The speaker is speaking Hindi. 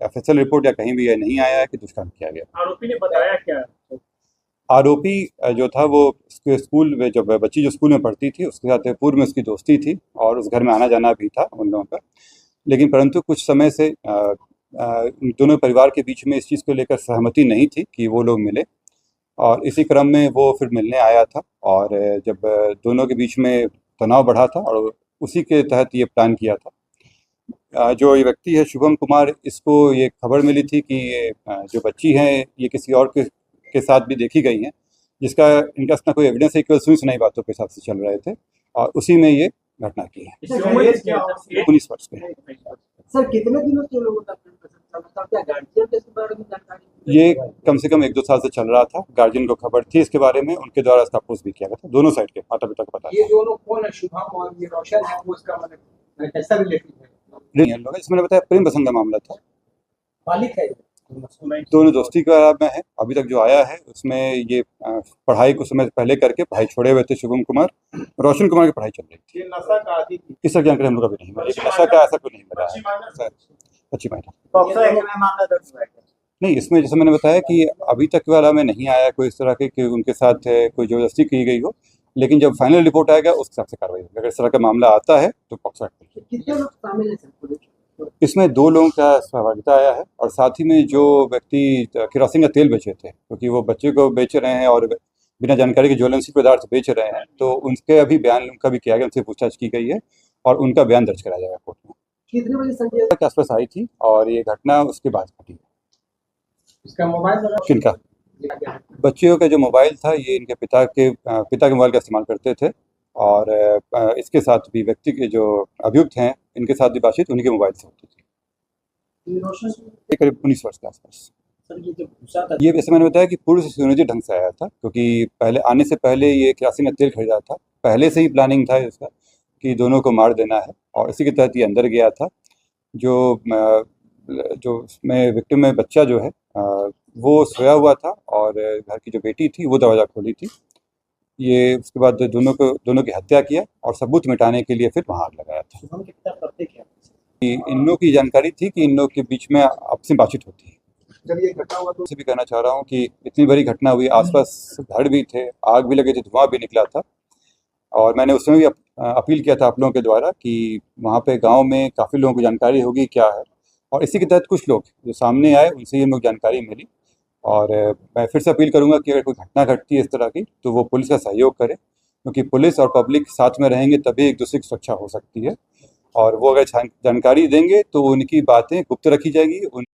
ऑफिशियल रिपोर्ट या कहीं भी यह नहीं आया है कि दुष्कर्म किया गया। आरोपी ने बताया क्या? आरोपी जो था वो उसके स्कूल में, जब बच्ची जो स्कूल में पढ़ती थी उसके साथ पूर्व में उसकी दोस्ती थी और उस घर में आना जाना भी था उन लोगों का। लेकिन परंतु कुछ समय से उन दोनों परिवार के बीच में इस चीज़ को लेकर सहमति नहीं थी कि वो लोग मिले, और इसी क्रम में वो फिर मिलने आया था। और जब दोनों के बीच में तनाव बढ़ा था और उसी के तहत ये प्लान किया था। जो ये व्यक्ति है शुभम कुमार, इसको ये खबर मिली थी कि ये जो बच्ची है ये किसी और के साथ भी देखी गई हैं, जिसका इनका अपना कोई एविडेंस है, केवल सुनी सुनाई बातों के हिसाब से चल रहे थे और उसी में ये घटना की है। 19 वर्ष के। सर कितने दिनों से लोगों का क्या गार्जियन के बारे में जानकारी? ये कम से कम 1-2 साल से चल रहा था। गार्जियन को खबर थी इसके बारे में, उनके द्वारा इसका अप्रोच भी किया गया था। दोनों साइड के माता पिता को पता ये दोनों कौन है, शुभम और ये रोशन है, वो इसका मतलब कैसा रिलेटिव है? नहीं लोग, इसमें मैंने बताया प्रेम प्रसंग का मामला था। बालिक है दोनों दोस्ती का में है। अभी तक जो आया है उसमें ये पढ़ाई कुछ समय पहले करके पढ़ाई छोड़े हुए थे शुभम कुमार। रोशन कुमार की पढ़ाई चल रही थी। ये नशा का आदी थी। इस सब जानकारी हम लोग अभी नहीं मिली। नशा का ऐसा कुछ नहीं मिला है। अच्छी बात है। नहीं, इसमें जैसे मैंने बताया कि अभी तक वाला में नहीं आया कोई इस तरह के कि उनके साथ कोई जबरदस्ती की गई हो, लेकिन जब फाइनल रिपोर्ट आएगा उस हिसाब से कार्रवाई होगी। अगर इस तरह का मामला आता है तो पॉक्सो एक्ट करेगी। कितने लोग शामिल हैं? इसमें 2 लोगों का सहभागिता आया है और साथ ही में जो व्यक्ति केरोसिन का तेल बेचे थे, क्योंकि वो बच्चे को बेच रहे हैं और बिना जानकारी के ज्वलनशील पदार्थ बेच रहे हैं, तो उनके अभी बयान उनका भी किया गया, उनसे पूछताछ की गई है और उनका बयान दर्ज कराया जाएगा कोर्ट में। कितने बजे संजय के आसपास आई थी और ये घटना उसके बाद घटी है। इसका मोबाइल किनका? बच्चियों का जो मोबाइल था ये इनके पिता के मोबाइल का इस्तेमाल करते थे और इसके साथ भी व्यक्ति के जो अभियुक्त हैं इनके साथ भी बातचीत उन्हीं के मोबाइल से होती थी। ये करीब 19 वर्ष के आसपास। ये जैसे मैंने बताया कि पूर्व से सुनियोजित ढंग से आया था, क्योंकि पहले आने से पहले ये केरोसिन का तेल खरीदा था। पहले से ही प्लानिंग था इसका कि दोनों को मार देना है और इसी के तहत ये अंदर गया था। जो उसमें विक्टिम में बच्चा जो है वो सोया हुआ था और घर की जो बेटी थी वो दरवाज़ा खोली थी। ये उसके बाद दोनों की हत्या किया और सबूत मिटाने के लिए फिर वहाँ आग लगाया था। कि इन लोगों की जानकारी थी कि इन लोगों के बीच में आपसी बातचीत होती है। जब ये घटना हुआ तो भी कहना चाह रहा हूँ कि इतनी बड़ी घटना हुई, आसपास घर भी थे, आग भी लगी थी, धुआं भी निकला था और मैंने उस समय भी अपील किया था आप लोगों के द्वारा कि वहाँ पे गांव में काफ़ी लोगों को जानकारी होगी क्या है, और इसी के तहत कुछ लोग जो सामने आए उनसे ये लोग जानकारी मिली। और मैं फिर से अपील करूँगा कि अगर कोई घटना घटती है इस तरह की तो वो पुलिस का सहयोग करे, क्योंकि पुलिस और पब्लिक साथ में रहेंगे तभी एक दूसरे की सुरक्षा हो सकती है। और वो अगर जानकारी देंगे तो उनकी बातें गुप्त रखी जाएगी।